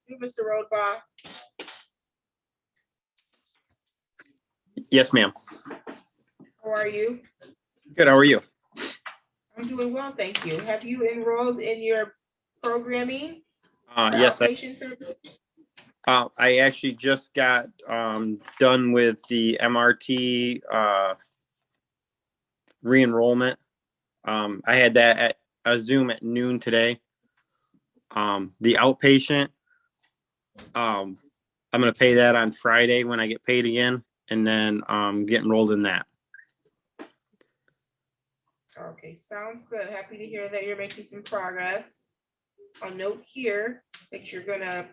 You, Mr. Roadbach. Yes, ma'am. How are you? Good. How are you? I'm doing well, thank you. Have you enrolled in your programming? Yes, Outpatient services? I actually just got done with the MRT re-enrollment. I had that at a Zoom at noon today. The outpatient, I'm going to pay that on Friday when I get paid again, and then get enrolled in that. Okay, sounds good. Happy to hear that you're making some progress. I'll note here that you're gonna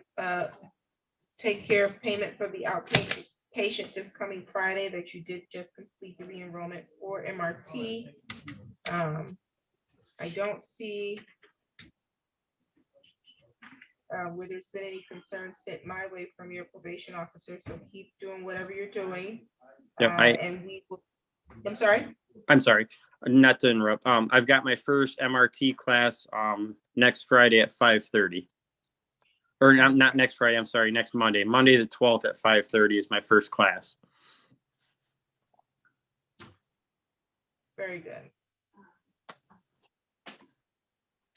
take care of payment for the outpatient patient this coming Friday, that you did just complete the re-enrollment for MRT. I don't see where there's been any concerns sent my way from your probation officer, so keep doing whatever you're doing. Yep, And we will, I'm sorry? I'm sorry, not to interrupt. I've got my first MRT class next Friday at 5:30. Or not next Friday, I'm sorry, next Monday. Monday the 12th at 5:30 is my first class. Very good.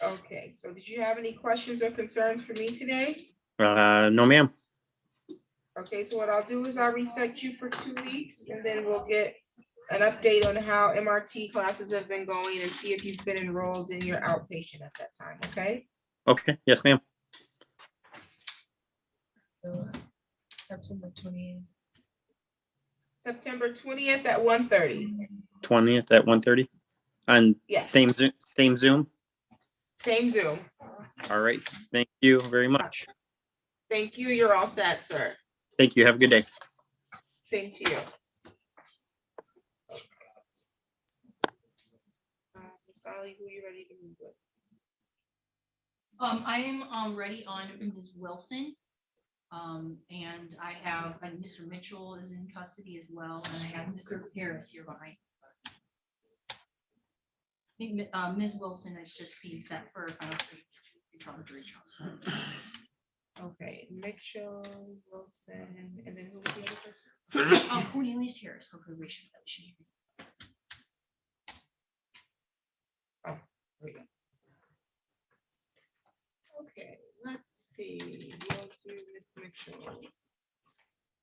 Okay, so did you have any questions or concerns for me today? No, ma'am. Okay, so what I'll do is I'll reset you for 2 weeks, and then we'll get an update on how MRT classes have been going and see if you've been enrolled in your outpatient at that time, okay? Okay, yes, ma'am. September 20th. September 20th at 1:30. 20th at 1:30 on Yes. same Zoom. Same Zoom. All right. Thank you very much. Thank you. You're all set, sir. Thank you. Have a good day. Same to you. Ms. Dolly, who are you ready to move with? I am ready on Ms. Wilson. And I have, and Mr. Mitchell is in custody as well, and I have Mr. Harris here behind. I think Ms. Wilson is just being set for final jury trial. Okay, Mitchell, Wilson, and then who was the other person? Cornelius Harris for probation. Oh, there we go. Okay, let's see. We'll do Ms. Mitchell.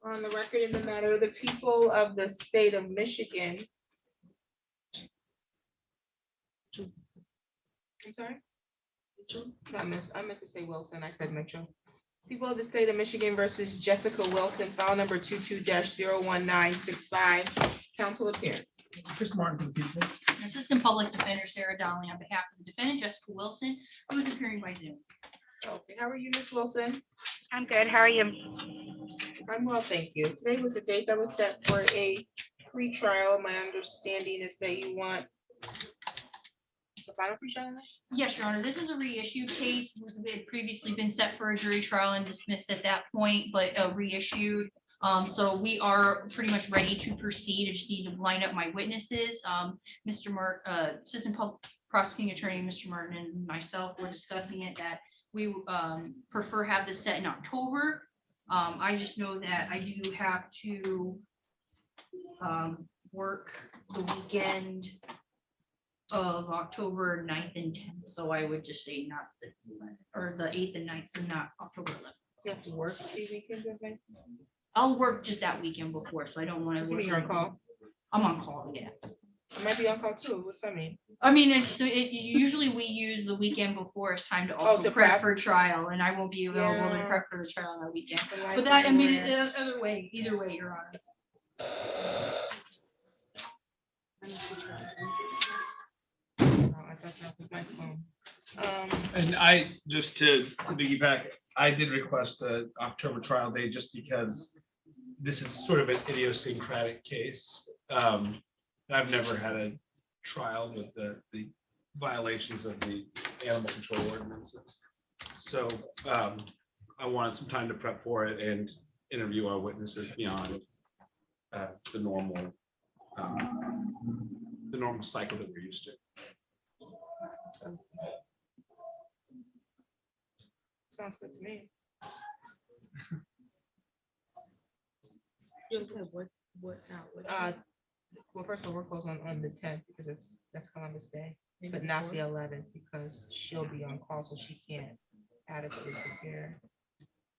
On the record in the matter of the people of the state of Michigan. I'm sorry? Mitchell? I meant to say Wilson. I said Mitchell. People of the state of Michigan versus Jessica Wilson, file number 22-01965. Council appearance. Chris Martin for the people. Assistant Public Defender Sarah Donnelly on behalf of the defendant Jessica Wilson, who is appearing by Zoom. Okay, how are you, Ms. Wilson? I'm good. How are you? I'm well, thank you. Today was the date that was set for a pretrial. My understanding is that you want the final pretrial on this? Yes, Your Honor. This is a reissued case. It had previously been set for a jury trial and dismissed at that point, but reissued. So we are pretty much ready to proceed. I just need to line up my witnesses. Mr. Martin, Assistant Public Prosecuting Attorney, Mr. Martin, and myself were discussing it that we prefer have this set in October. I just know that I do have to work the weekend of October 9th and 10th. So I would just say not the 8th and 9th, so not October 11th. You have to work the weekends, okay? I'll work just that weekend before, so I don't want to. You mean you're on call? I'm on call, yeah. I might be on call too. What's that mean? I mean, usually we use the weekend before as time to also to prep prep. for trial, and I won't be available to Yeah. prep for the trial on that weekend. The life But that, I of a mean, lawyer. either way, Your Honor. Oh, I thought that was my phone. And I, just to piggyback, I did request a October trial date just because this is sort of an idiosyncratic case. I've never had a trial with the violations of the animal control ordinances. So I wanted some time to prep for it and interview our witnesses beyond the normal cycle that we're used to. Sounds good to me. What's out? Well, first of all, we're closed on the 10th because that's Columbus Day, but not the 11th because she'll be on call, so she can't adequately prepare.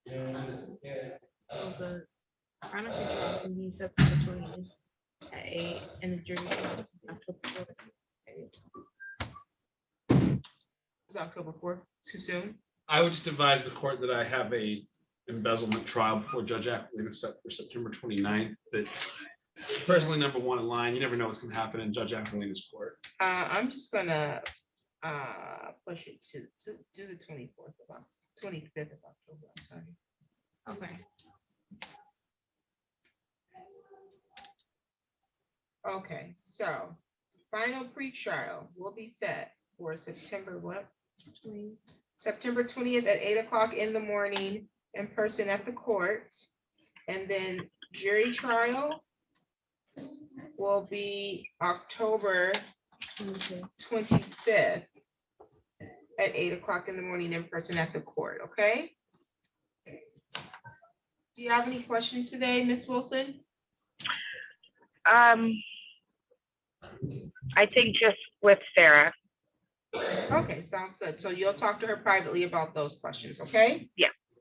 The final trial can be September 20th at 8 and the jury trial October 4th. Is October 4th too soon? I would just advise the court that I have a embezzlement trial before Judge Appleton is set for September 29th. That's personally number one in line. You never know what's gonna happen in Judge Appleton's court. I'm just gonna push it to do the 25th of October. I'm sorry. Okay. Okay, so final pretrial will be set for September what? September 20th at 8 o'clock in the morning in person at the court. And then jury trial will be October 25th at 8 o'clock in the morning in person at the court, okay? Do you have any questions today, Ms. Wilson? I think just with Sarah. Okay, sounds good. So you'll talk to her privately about those questions, okay?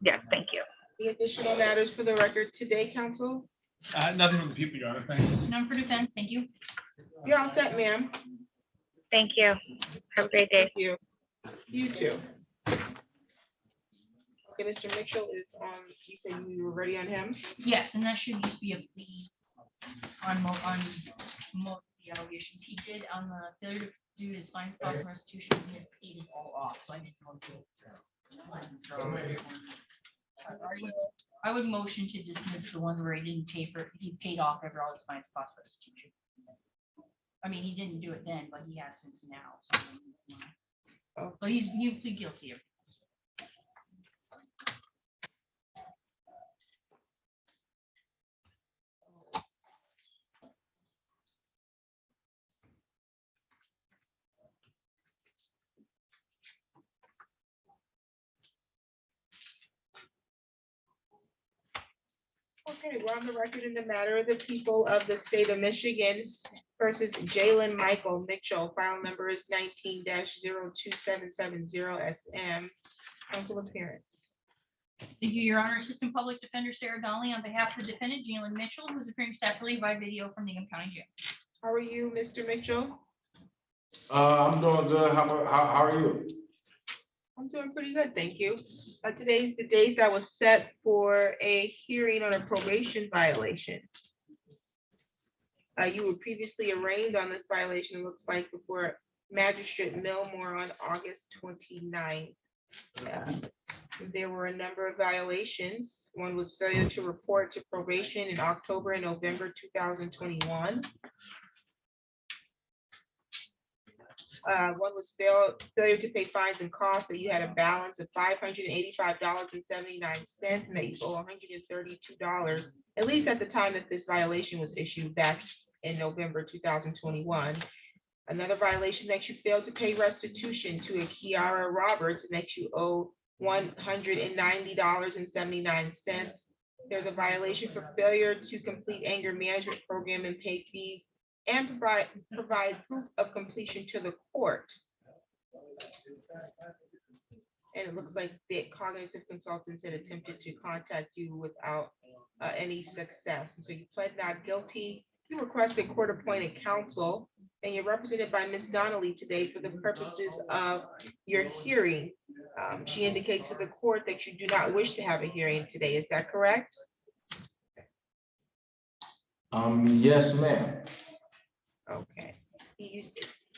Yes, thank you. Any additional matters for the record today, council? Nothing from the people, Your Honor. Thanks. None for defense, thank you. You're all set, ma'am. Thank you. Have a great day. Thank you. You too. Okay, Mr. Mitchell is on, you said you were ready on him? Yes, and that should just be a plea on most of the allegations. He did on the failure to do his fine cost and restitution, he has paid it all off, so I didn't know. I would motion to dismiss the ones where he didn't pay for, he paid off every all his fines cost restitution. I mean, he didn't do it then, but he has since now. So, but he plead guilty of. Okay, we're on the record in the matter of the people of the state of Michigan versus Jalen Michael Mitchell. File number is 19-02770 SM. Council appearance. Thank you, Your Honor. Assistant Public Defender Sarah Donnelly on behalf of the defendant Jalen Mitchell, who is appearing separately by video from the Ingham County Jail. How are you, Mr. Mitchell? I'm doing good. How are you? I'm doing pretty good, thank you. Today's the date that was set for a hearing on a probation violation. You were previously arraigned on this violation, it looks like, before Magistrate Milmore on August 29th. There were a number of violations. One was failure to report to probation in October and November 2021. One was failure to pay fines and costs, that you had a balance of $585.79 and that you owe $132, at least at the time that this violation was issued back in November 2021. Another violation that you failed to pay restitution to a Kiara Roberts and that you owe $190.79. There's a violation for failure to complete anger management program and pay fees and provide proof of completion to the court. And it looks like the cognitive consultants had attempted to contact you without any success. So you pled not guilty. You requested court-appointed counsel, and you're represented by Ms. Donnelly today for the purposes of your hearing. She indicates to the court that you do not wish to have a hearing today. Is that correct? Yes, ma'am. Okay. You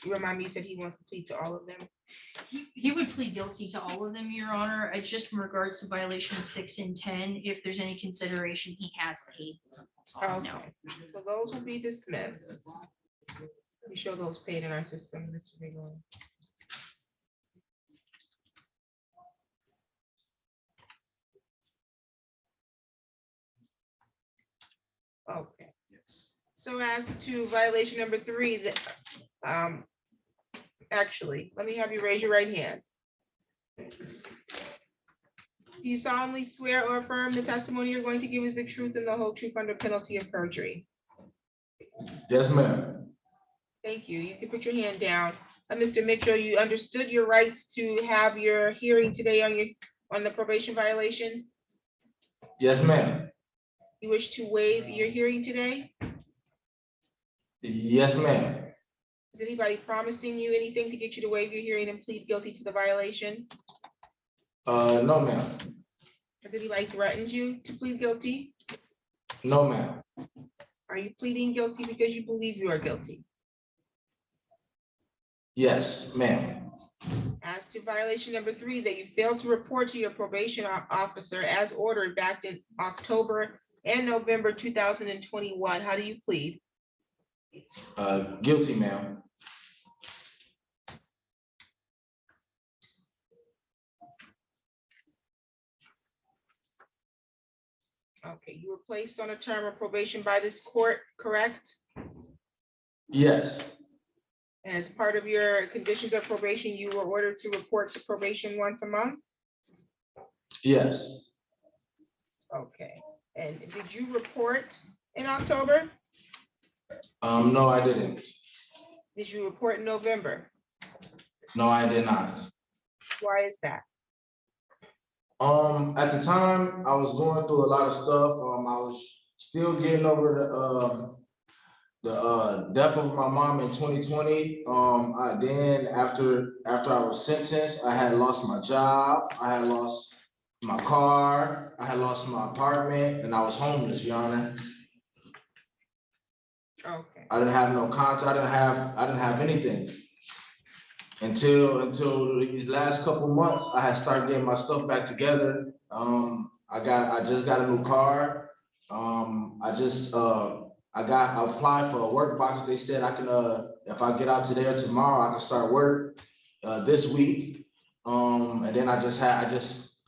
remind me, you said he wants to plead to all of them? He would plead guilty to all of them, Your Honor. It's just in regards to violations 6 and 10, if there's any consideration, he has paid. Okay, so those will be dismissed. We show those paid in our system, Mr. Bigelow. Okay. So as to violation number 3, that actually, let me have you raise your right hand. Do Do you solemnly swear or affirm the testimony you're going to give is the truth and the whole truth under penalty of perjury? Yes, ma'am. Thank you. You can put your hand down. Mr. Mitchell, you understood your rights to have your hearing today on the probation violation? Yes, ma'am. You wish to waive your hearing today? Yes, ma'am. Is anybody promising you anything to get you to waive your hearing and plead guilty to the violation? No, ma'am. Has anybody threatened you to plead guilty? No, ma'am. Are you pleading guilty because you believe you are guilty? Yes, ma'am. As to violation number 3, that you failed to report to your probation officer as ordered back in October and November 2021, how do you plead? Guilty, ma'am. Okay, you were placed on a term of probation by this court, correct? Yes, And as part of your conditions of probation, you were ordered to report to probation once a month? yes. Okay, and did you report in October? No, I didn't. Did you report in November? No, I did not. Why is that? At the time, I was going through a lot of stuff. I was still getting over the death of my mom in 2020. Then after I was sentenced, I had lost my job, I had lost my car, I had lost my apartment, and I was homeless, Your Honor. Okay, I didn't have no contact, I didn't have anything. Until these last couple months, I had started getting my stuff back together. I just got a new car. I applied for a work box. They said I can, if I get out today or tomorrow, I can start work this week. And then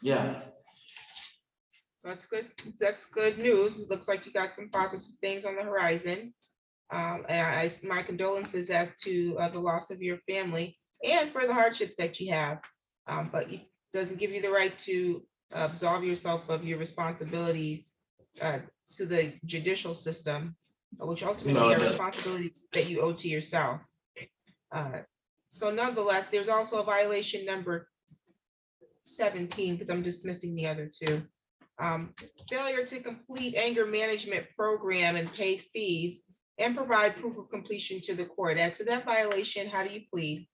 yeah. that's good. That's good news. It looks like you got some positive things on the horizon. And my condolences as to the loss of your family and for the hardships that you have. But it doesn't give you the right to absolve yourself of your responsibilities to the judicial system, which ultimately No, are that- responsibilities that you owe to yourself. So nonetheless, there's also a violation number 17, because I'm dismissing the other 2. Failure to complete anger management program and pay fees and provide proof of completion to the court. As to that violation, how do you plead?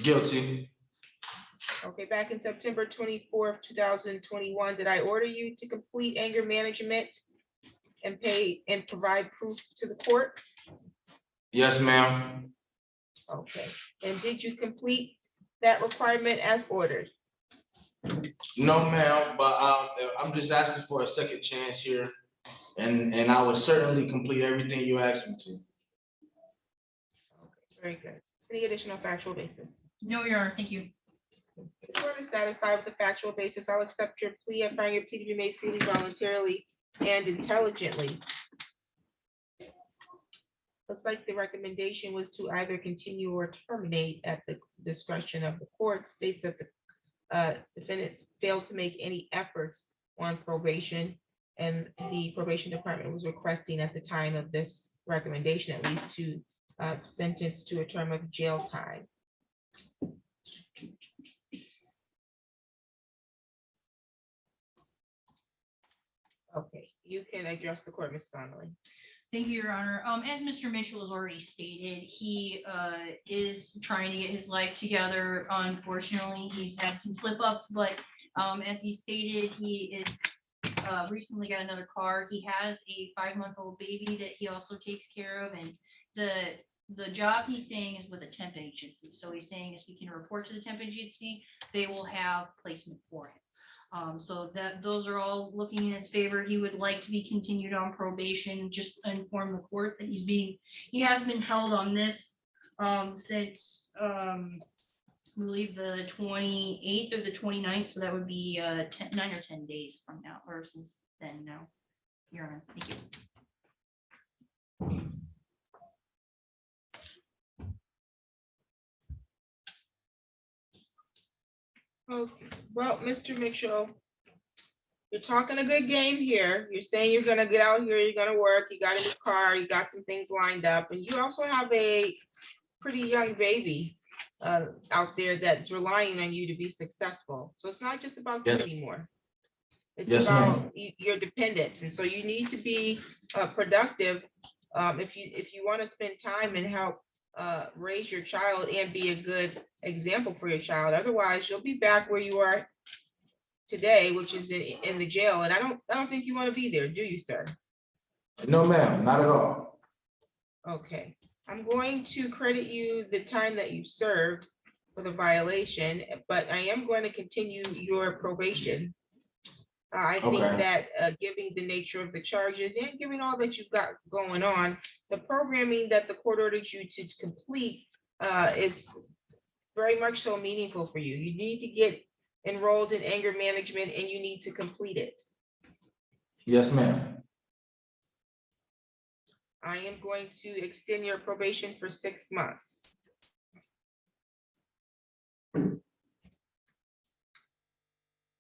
Guilty. Okay, back in September 24th, 2021, did I order you to complete anger management and pay and provide proof to the court? Yes, ma'am. Okay, and did you complete that requirement as ordered? No, ma'am, but I'm just asking for a second chance here. And I will certainly complete everything you asked me to. Okay, very good. Any additional factual basis? No, Your Honor, thank you. If the court is satisfied with the factual basis, I'll accept your plea and find your plea to be made freely, voluntarily, and intelligently. Looks like the recommendation was to either continue or terminate at the discretion of the court. States that the defendants failed to make any efforts on probation, and the probation department was requesting at the time of this recommendation at least to sentence to a term of jail time. Okay, you can address the court, Ms. Donnelly. Thank you, Your Honor. As Mr. Mitchell has already stated, he is trying to get his life together. Unfortunately, he's had some slip ups, but as he stated, he is recently got another car. He has a 5-month-old baby that he also takes care of, and the job he's saying is with a temp agency. So he's saying if he can report to the temp agency, they will have placement for him. So those are all looking in his favor. He would like to be continued on probation. Just inform the court that he has been held on this since I believe the 28th or the 29th. So that would be 9 or 10 days from now, or since then now. Your Honor, thank you. Okay, well, Mr. Mitchell, you're talking a good game here. You're saying you're gonna get out here, you're gonna work, you got a new car, you got some things lined up, and you also have a pretty young baby out there that's relying on you to be successful. So it's not just about you Yes. anymore. It's Yes, ma'am. about your dependents, and so you need to be productive if you want to spend time and help raise your child and be a good example for your child. Otherwise, you'll be back where you are today, which is in the jail, and I don't think you want to be there, do you, sir? No, ma'am, not at all. Okay, I'm going to credit you the time that you served for the violation, but I am going to continue your probation. I think Okay. that given the nature of the charges and given all that you've got going on, the programming that the court ordered you to complete is very much so meaningful for you. You need to get enrolled in anger management and you need to complete it. Yes, ma'am. I am going to extend your probation for 6 months.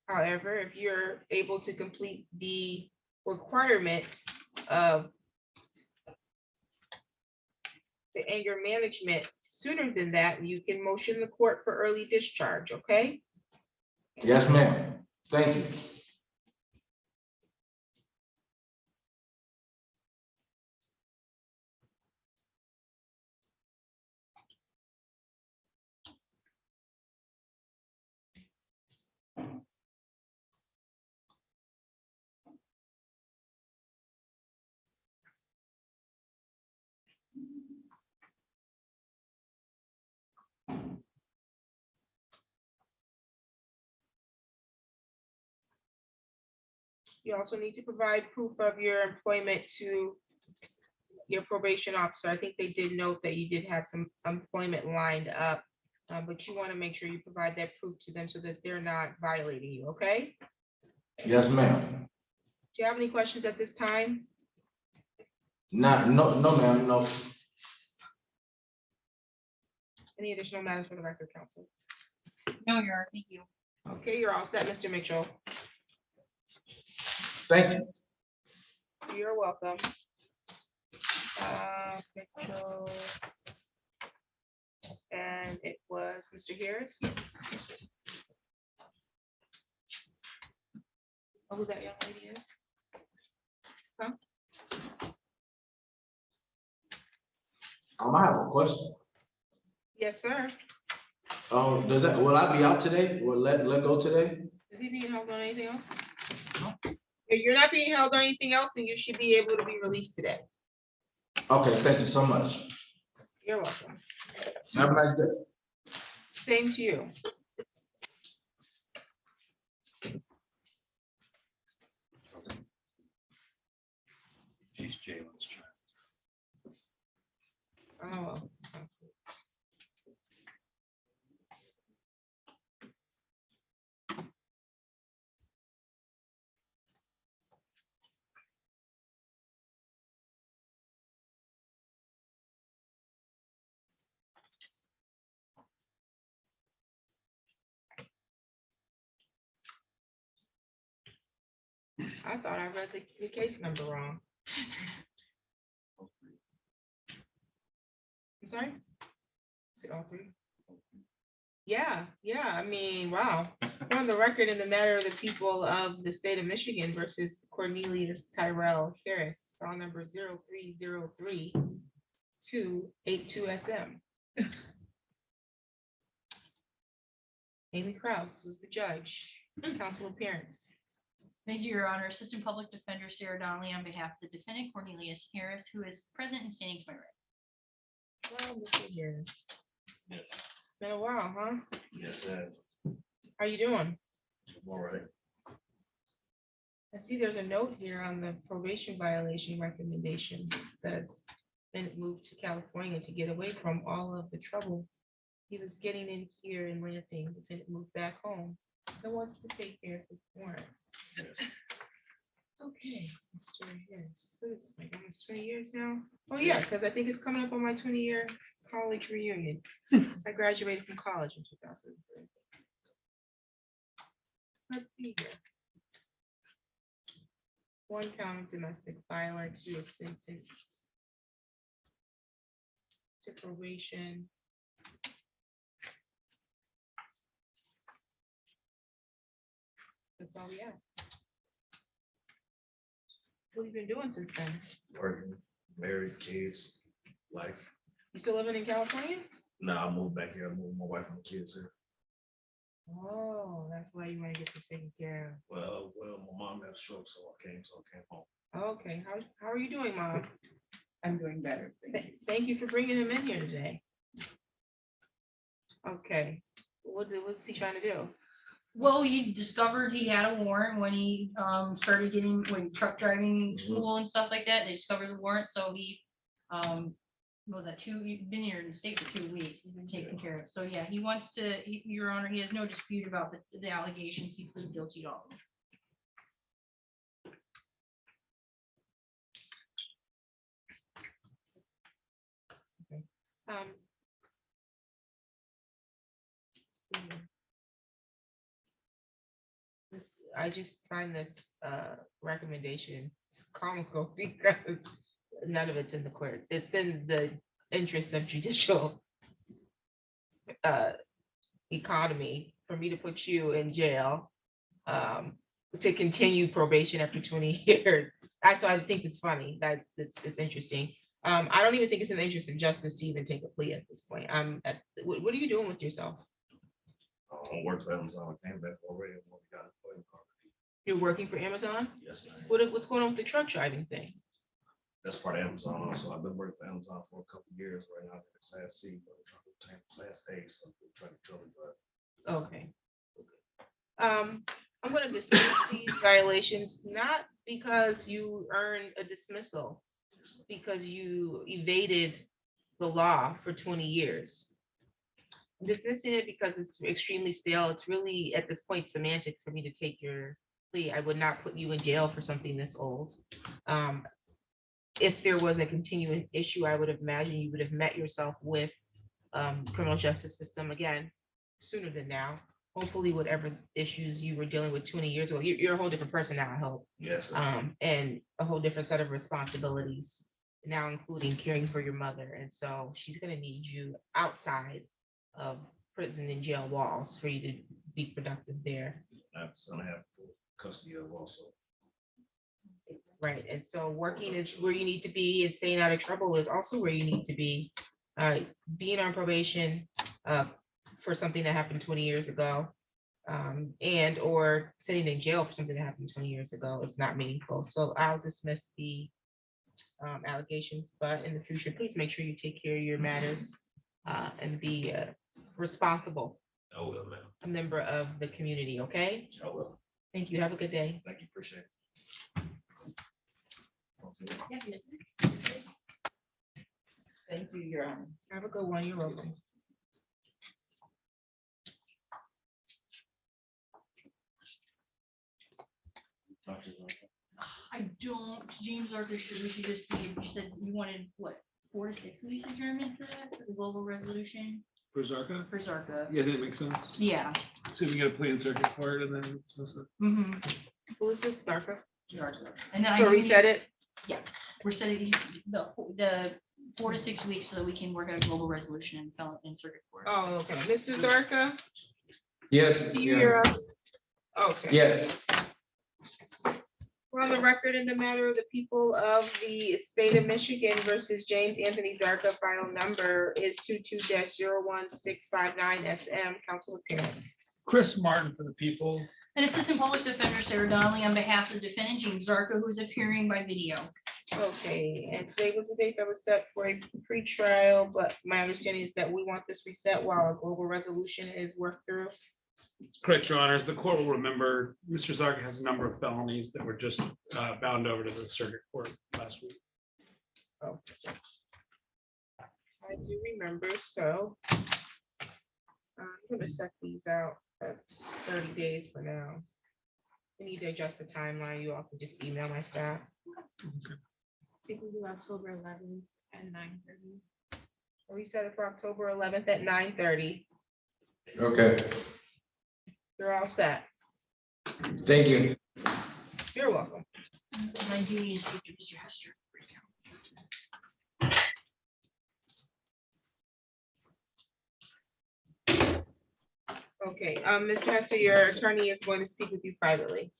However, if you're able to complete the requirement of the anger management sooner than that, you can motion the court for early discharge, okay? Yes, ma'am. Thank you. You also need to provide proof of your employment to your probation officer. I think they did note that you did have some employment lined up, but you want to make sure you provide that proof to them so that they're not violating you, okay? Yes, ma'am. Do you have any questions at this time? No, ma'am, no. Any additional matters for the record, counsel? No, Your Honor, thank you. Okay, you're all set, Mr. Mitchell. Thank you. You're welcome. Mitchell. And it was Mr. Harris? Yes. Oh, who that young lady is? I have a question. Yes, sir. Will I be out today? Will let go today? Is he being held on anything else? If you're not being held on anything else, then you should be able to be released today. Okay, thank you so much. You're welcome. Have a nice day. Same to you. She's Jalen's child. Oh. I thought I read the case number wrong. I'm sorry? Is it all three? Yeah, I mean, wow. We're on the record in the matter of the people of the state of Michigan versus Cornelius Tyrell Harris, file number 0303282 SM. Amy Kraus was the judge. Council appearance. Thank you, Your Honor. Assistant Public Defender Sarah Donnelly on behalf of the defendant Cornelius Harris, who is present and standing to my right. Well, Mr. Harris, Yes, it's been a while, huh? yes, sir. How you doing? All right. I see there's a note here on the probation violation recommendations. It says then moved to California to get away from all of the trouble he was getting in here in Lansing, but then moved back home. Who wants to take care of his warrants? Yes. Okay, Mr. Harris, what is this, like almost 20 years now? Oh, yeah, because I think it's coming up on my 20-year college reunion. I graduated from college in 2003. Let's see here. 1 count of domestic violence, you were sentenced to probation. That's all we have. What have you been doing since then? Working, married, kids, life. You still living in California? Nah, I moved back here. I moved my wife and the kids here. Oh, that's why you want to get this taken care Well, my mom had a stroke, so I came home. of. Okay, how are you doing, Mom? I'm doing better. Thank you for bringing him in here today. Okay, what's he trying to do? Well, he discovered he had a warrant when he started getting, when truck driving school and stuff like that, they discovered the warrant, so he what was that, he'd been here in the state for 2 weeks, he's been taken care of. So yeah, he wants to, Your Honor, he has no dispute about the allegations, he pleaded guilty to all of them. Um, let's see. I just find this recommendation comical because none of it's in the court. It's in the interest of judicial economy for me to put you in jail to continue probation after 20 years. That's why I think it's funny. That it's interesting. I don't even think it's in the interest of justice to even take a plea at this point. What are you doing with yourself? I worked for Amazon. I came back already. And we got employment already. You're working for Amazon? Yes, ma'am. What's going on with the truck driving thing? That's part of Amazon. Also, I've been working for Amazon for a couple of years right now. I'm Class C, but I'm trying to obtain Class A, so I'm trying to trouble drive. Okay. I'm gonna dismiss these violations, not because you earned a dismissal, because you evaded the law for 20 years. I'm dismissing it because it's extremely stale. It's really, at this point, semantics for me to take your plea. I would not put you in jail for something this old. If there was a continuing issue, I would imagine you would have met yourself with criminal justice system again sooner than now. Hopefully, whatever issues you were dealing with 20 years ago, you're a whole different person now, I hope. Yes, sir. And a whole different set of responsibilities now, including caring for your mother. And so she's gonna need you outside of prison and jail walls for you to be productive there. I have a son I have full custody of also. Right, and so working is where you need to be, and staying out of trouble is also where you need to be. Being on probation for something that happened 20 years ago, and or sitting in jail for something that happened 20 years ago is not meaningful. So I'll dismiss the allegations, but in the future, please make sure you take care of your matters and be responsible, I will, ma'am. a member of the community, okay? I will. Thank you, have a good day. Thank you, appreciate it. Yeah, yes. Thank you, Your Honor. Have a good one, you're welcome. I don't, James Zarka should, we should just be, you said you wanted, what, 4 to 6 weeks adjournment for that, for the global resolution For Zarka? for Zarka? Yeah, that makes sense. Yeah. So we can get a plea in circuit court and then dismiss it. Mhm. Who is this, Zarka? Zarka. And then I So do need- reset it? We're setting the 4 to 6 weeks so that we can work out a global resolution and file it in circuit court. Oh, okay. Mr. Zarka, Yes, do you hear us? Okay. yes. We're on the record in the matter of the people of the state of Michigan versus James Anthony Zarka. File number is 22-01659 SM. Council appearance. Chris Martin for the people. And Assistant Public Defender Sarah Donnelly on behalf of the defendant James Zarka, who is appearing by video. Okay, and today was the date that was set for a pretrial, but my understanding is that we want this reset while a global resolution is worked through. Correct, Your Honors. The court will remember Mr. Zarka has a number of felonies that were just bound over to the circuit court last week. Oh, I do remember, so I'm gonna set these out at 30 days for now. We need to adjust the timeline. You all can just email my staff. I think we do October 11th at 9:30. We set it for October 11th at 9:30. Okay. You're all set. Thank you. You're welcome. I do need to speak to Mr. Hester. Okay, Mr. Hester, your attorney is going to speak with you privately.